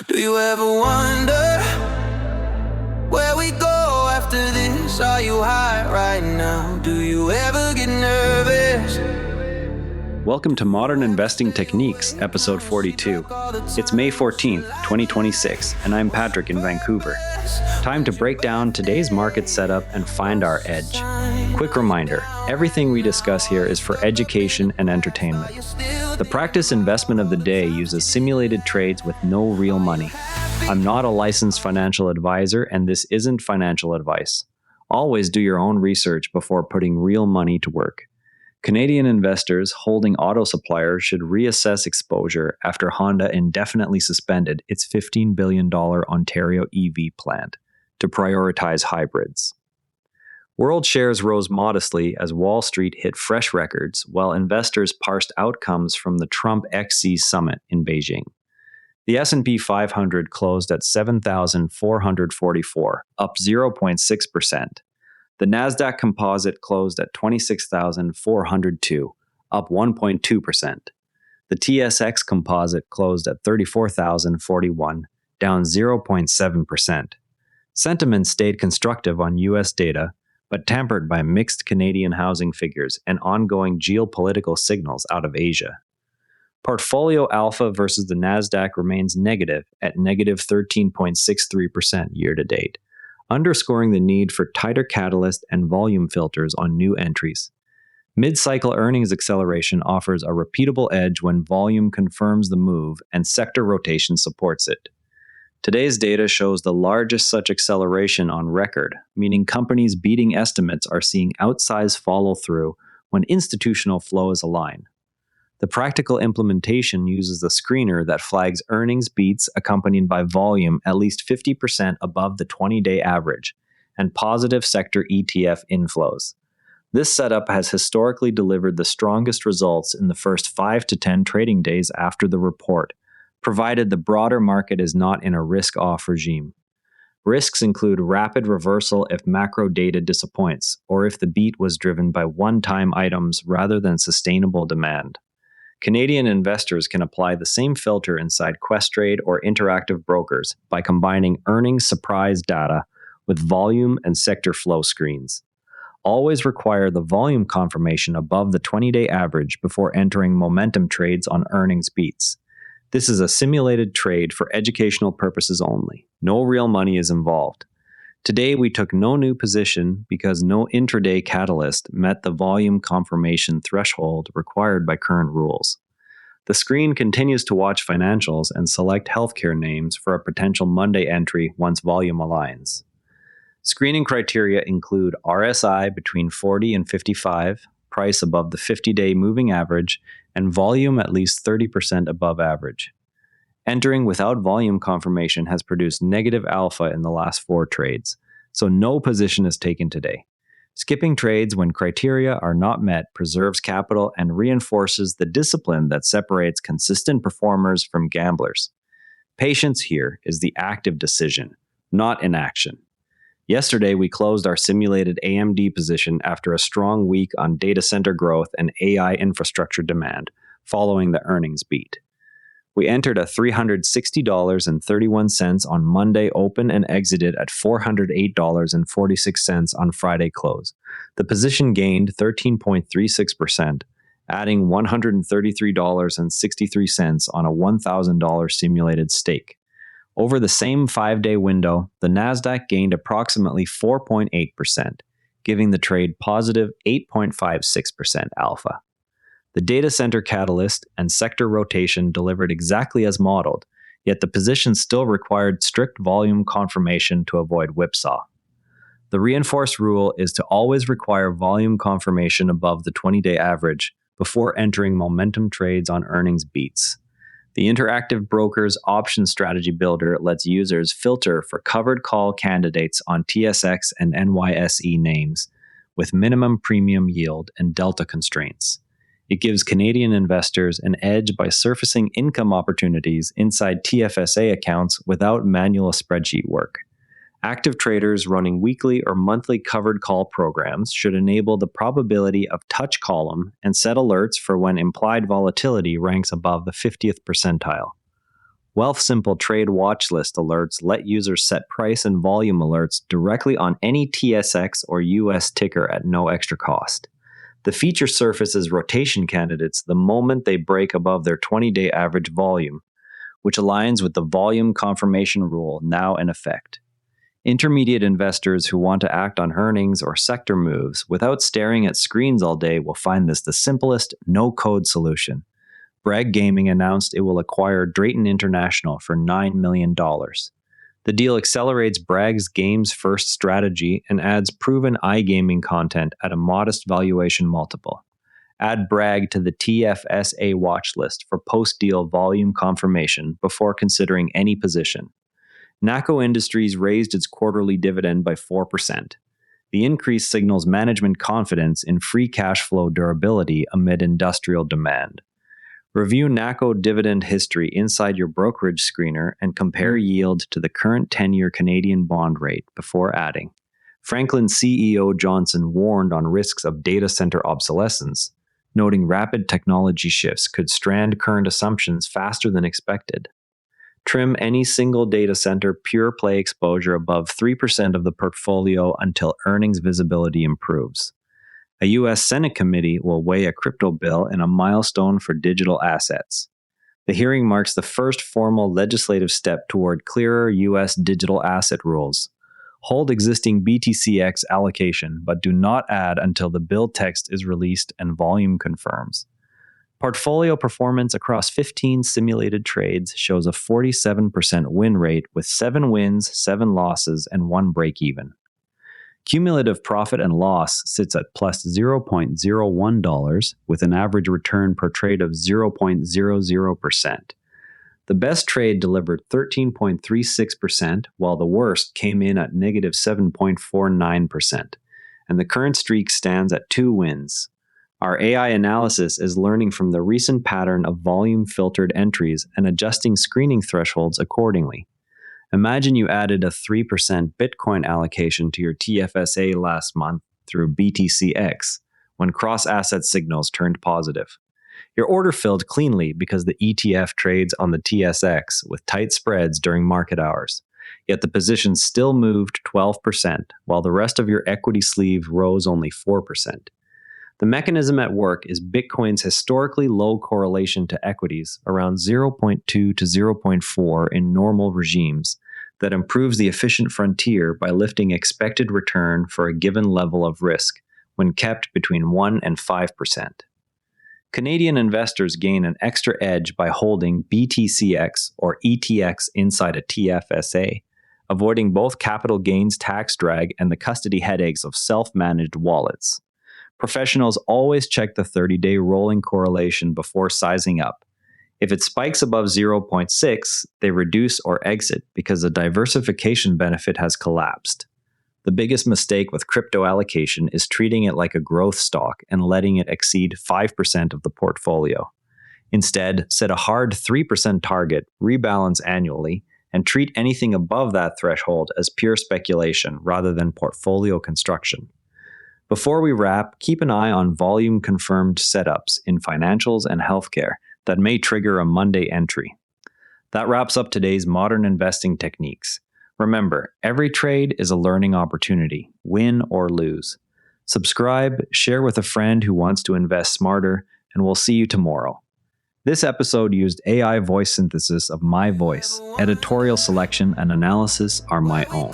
Do you ever wonder where we go after this? Are you high right now? Do you ever get nervous? Welcome to Modern Investing Techniques, episode 42. It's May 14th, 2026, and I'm Patrick in Vancouver. Time to break down today's market setup and find our edge. Quick reminder, everything we discuss here is for education and entertainment. The practice investment of the day uses simulated trades with no real money. I'm not a licensed financial advisor, and this isn't financial advice. Always do your own research before putting real money to work. Canadian investors holding auto suppliers should reassess exposure after Honda indefinitely suspended its $15 billion Ontario EV plant to prioritize hybrids. World shares rose modestly as Wall Street hit fresh records while investors parsed outcomes from the Trump XC summit in Beijing. The S&P 500 closed at 7,444, up 0.6%. The Nasdaq Composite closed at 26,402, up 1.2%. The TSX Composite closed at 34,041, down 0.7%. Sentiment stayed constructive on U.S. data, but tempered by mixed Canadian housing figures and ongoing geopolitical signals out of Asia. Portfolio alpha versus the Nasdaq remains negative at negative 13.63% year-to-date, underscoring the need for tighter catalyst and volume filters on new entries. Mid-cycle earnings acceleration offers a repeatable edge when volume confirms the move and sector rotation supports it. Today's data shows the largest such acceleration on record, meaning companies beating estimates are seeing outsized follow-through when institutional flows align. The practical implementation uses the screener that flags earnings beats accompanied by volume at least 50% above the 20-day average and positive sector ETF inflows. This setup has historically delivered the strongest results in the first 5 to 10 trading days after the report, provided the broader market is not in a risk-off regime. Risks include rapid reversal if macro data disappoints, or if the beat was driven by one-time items rather than sustainable demand. Canadian investors can apply the same filter inside Questrade or Interactive Brokers by combining earnings surprise data with volume and sector flow screens. Always require the volume confirmation above the 20-day average before entering momentum trades on earnings beats. This is a simulated trade for educational purposes only. No real money is involved. Today, we took no new position because no intraday catalyst met the volume confirmation threshold required by current rules. The screen continues to watch financials and select healthcare names for a potential Monday entry once volume aligns. Screening criteria include RSI between 40 and 55, price above the 50-day moving average, and volume at least 30% above average. Entering without volume confirmation has produced negative alpha in the last 4 trades, so no position is taken today. Skipping trades when criteria are not met preserves capital and reinforces the discipline that separates consistent performers from gamblers. Patience here is the active decision, not inaction. Yesterday, we closed our simulated AMD position after a strong week on data center growth and AI infrastructure demand, following the earnings beat. We entered at $360.31 on Monday open and exited at $408.46 on Friday close. The position gained 13.36%, adding $133.63 on a $1,000 simulated stake. Over the same 5-day window, the Nasdaq gained approximately 4.8%, giving the trade positive 8.56% alpha. The data center catalyst and sector rotation delivered exactly as modeled, yet the position still required strict volume confirmation to avoid whipsaw. The reinforced rule is to always require volume confirmation above the 20-day average before entering momentum trades on earnings beats. The Interactive Brokers Option Strategy Builder lets users filter for covered call candidates on TSX and NYSE names with minimum premium yield and delta constraints. It gives Canadian investors an edge by surfacing income opportunities inside TFSA accounts without manual spreadsheet work. Active traders running weekly or monthly covered call programs should enable the probability of touch column and set alerts for when implied volatility ranks above the 50th percentile. Wealthsimple trade watch list alerts let users set price and volume alerts directly on any TSX or US ticker at no extra cost. The feature surfaces rotation candidates the moment they break above their 20-day average volume, which aligns with the volume confirmation rule now in effect. Intermediate investors who want to act on earnings or sector moves without staring at screens all day will find this the simplest, no-code solution. Bragg Gaming announced it will acquire Drayton International for $9 million. The deal accelerates Bragg's games-first strategy and adds proven iGaming content at a modest valuation multiple. Add Bragg to the TFSA watch list for post-deal volume confirmation before considering any position. NACCO Industries raised its quarterly dividend by 4%. The increase signals management confidence in free cash flow durability amid industrial demand. Review NACCO dividend history inside your brokerage screener and compare yield to the current 10-year Canadian bond rate before adding. Franklin CEO Johnson warned on risks of data center obsolescence, noting rapid technology shifts could strand current assumptions faster than expected. Trim any single data center pure play exposure above 3% of the portfolio until earnings visibility improves. A U.S. Senate committee will weigh a crypto bill in a milestone for digital assets. The hearing marks the first formal legislative step toward clearer U.S. digital asset rules. Hold existing BTCX allocation, but do not add until the bill text is released and volume confirms. Portfolio performance across 15 simulated trades shows a 47% win rate with 7 wins, 7 losses, and 1 break-even. Cumulative profit and loss sits at plus $0.01 with an average return per trade of 0.00%. The best trade delivered 13.36%, while the worst came in at negative 7.49%, and the current streak stands at 2 wins. Our AI analysis is learning from the recent pattern of volume-filtered entries and adjusting screening thresholds accordingly. Imagine you added a 3% Bitcoin allocation to your TFSA last month through BTCX when cross-asset signals turned positive. Your order filled cleanly because the ETF trades on the TSX with tight spreads during market hours. Yet the position still moved 12%, while the rest of your equity sleeve rose only 4%. The mechanism at work is Bitcoin's historically low correlation to equities, around 0.2 to 0.4 in normal regimes, that improves the efficient frontier by lifting expected return for a given level of risk when kept between 1 and 5%. Canadian investors gain an extra edge by holding BTCX or ETX inside a TFSA, avoiding both capital gains tax drag and the custody headaches of self-managed wallets. Professionals always check the 30-day rolling correlation before sizing up. If it spikes above 0.6, they reduce or exit because the diversification benefit has collapsed. The biggest mistake with crypto allocation is treating it like a growth stock and letting it exceed 5% of the portfolio. Instead, set a hard 3% target, rebalance annually, and treat anything above that threshold as pure speculation rather than portfolio construction. Before we wrap, keep an eye on volume-confirmed setups in financials and healthcare that may trigger a Monday entry. That wraps up today's modern investing techniques. Remember, every trade is a learning opportunity, win or lose. Subscribe, share with a friend who wants to invest smarter, and we'll see you tomorrow. This episode used AI voice synthesis of my voice. Editorial selection and analysis are my own.